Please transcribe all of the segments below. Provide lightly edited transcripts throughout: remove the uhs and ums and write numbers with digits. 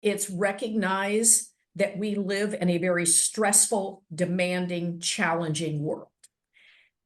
It's recognize that we live in a very stressful, demanding, challenging world.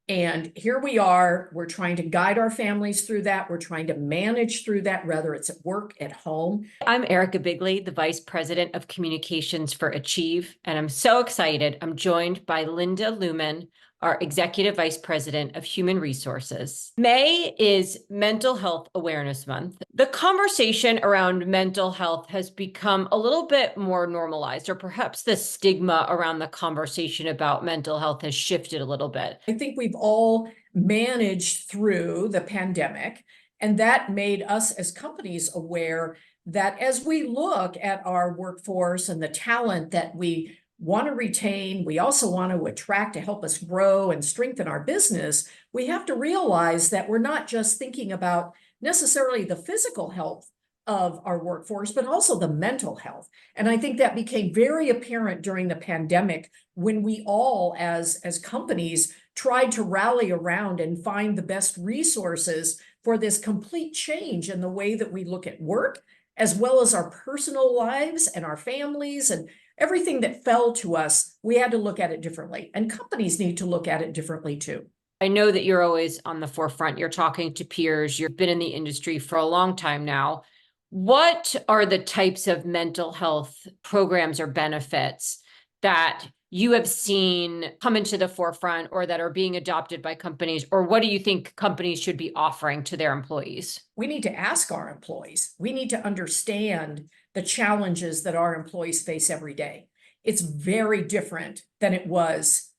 And here we are, we're trying to guide our families through that. We're trying to manage through that, whether it's at work, at home. I'm Erica Bigley, the Vice President of Communications for Achieve, and I'm so excited. I'm joined by Linda Luman, our Executive Vice President of Human Resources. May is Mental Health Awareness Month. The conversation around mental health has become a little bit more normalized, or perhaps the stigma around the conversation about mental health has shifted a little bit. I think we've all managed through the pandemic, and that made us as companies aware that as we look at our workforce and the talent that we want to retain, we also want to attract to help us grow and strengthen our business, we have to realize that we're not just thinking about necessarily the physical health of our workforce, but also the mental health. And I think that became very apparent during the pandemic when we all, as companies, tried to rally around and find the best resources for this complete change in the way that we look at work, as well as our personal lives and our families and everything that fell to us. We had to look at it differently, and companies need to look at it differently too. I know that you're always on the forefront. You're talking to peers. You've been in the industry for a long time now. What are the types of mental health programs or benefits that you have seen come into the forefront or that are being adopted by companies? Or what do you think companies should be offering to their employees? We need to ask our employees. We need to understand the challenges that our employees face every day. It's very different than it was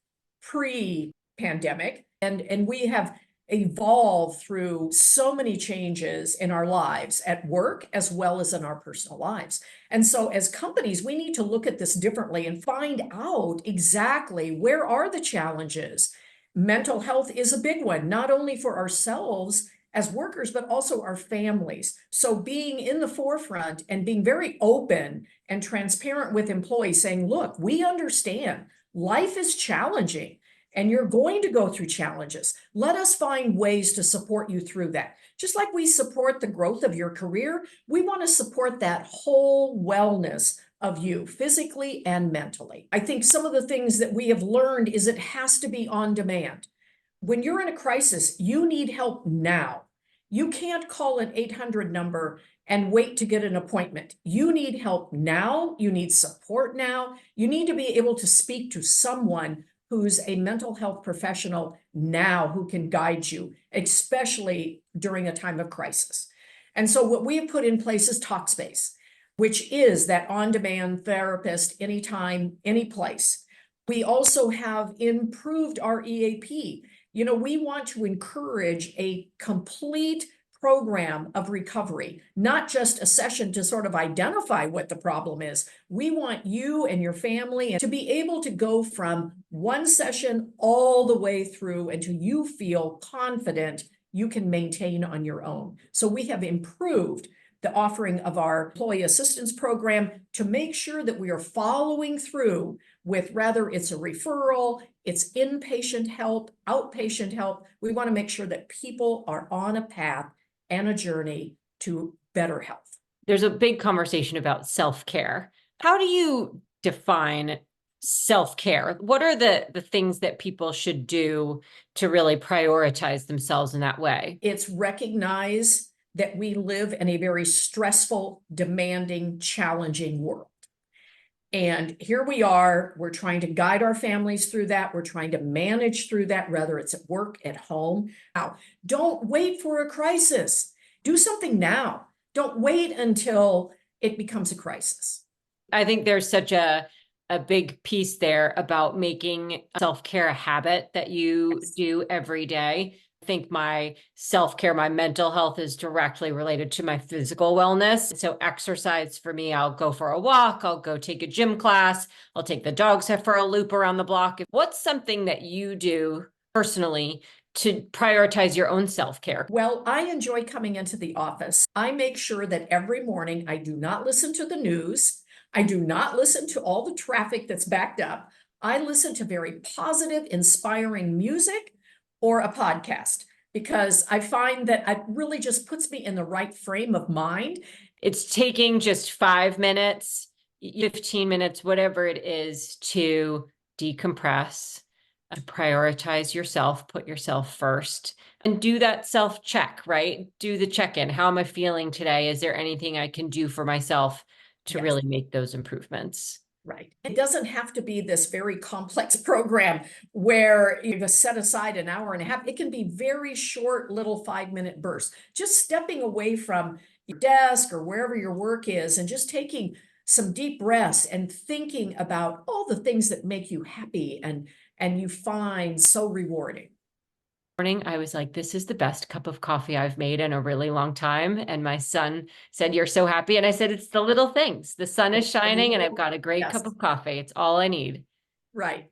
pre-pandemic. And we have evolved through so many changes in our lives at work as well as in our personal lives. And so as companies, we need to look at this differently and find out exactly where are the challenges. Mental health is a big one, not only for ourselves as workers, but also our families. So being in the forefront and being very open and transparent with employees saying, look, we understand life is challenging and you're going to go through challenges. Let us find ways to support you through that. Just like we support the growth of your career, we want to support that whole wellness of you physically and mentally. I think some of the things that we have learned is it has to be on demand. When you're in a crisis, you need help now. You can't call an 800 number and wait to get an appointment. You need help now. You need support now. You need to be able to speak to someone who's a mental health professional now who can guide you, especially during a time of crisis. And so what we have put in place is Talkspace, which is that on-demand therapist anytime, any place. We also have improved our EAP. You know, we want to encourage a complete program of recovery, not just a session to sort of identify what the problem is. We want you and your family to be able to go from one session all the way through until you feel confident you can maintain on your own. So we have improved the offering of our employee assistance program to make sure that we are following through with whether it's a referral, it's inpatient help, outpatient help. We want to make sure that people are on a path and a journey to better health. There's a big conversation about self-care. How do you define self-care? What are the things that people should do to really prioritize themselves in that way? It's recognize that we live in a very stressful, demanding, challenging world. And here we are, we're trying to guide our families through that. We're trying to manage through that, whether it's at work, at home. Now, don't wait for a crisis. Do something now. Don't wait until it becomes a crisis. I think there's such a big piece there about making self-care a habit that you do every day. I think my self-care, my mental health is directly related to my physical wellness. So exercise for me, I'll go for a walk, I'll go take a gym class, I'll take the dogs for a loop around the block. What's something that you do personally to prioritize your own self-care? Well, I enjoy coming into the office. I make sure that every morning I do not listen to the news. I do not listen to all the traffic that's backed up. I listen to very positive, inspiring music or a podcast, because I find that it really just puts me in the right frame of mind. it's taking just 5 minutes, 15 minutes, whatever it is, to decompress, to prioritize yourself, put yourself first, and do that self check, right? Do the check in. How am I feeling today? Is there anything I can do for myself to Yes. really make those improvements? Right. It doesn't have to be this very complex program where you set aside an hour and a half. It can be very short, little 5-minute bursts. Just stepping away from your desk or wherever your work is and just taking some deep breaths and thinking about all the things that make you happy and you find so rewarding. Morning, I was like, this is the best cup of coffee I've made in a really long time. And my son said, "You're so happy." And I said, "It's the little things. The sun is shining and I've got a great Yes, cup of coffee. It's all I need." right.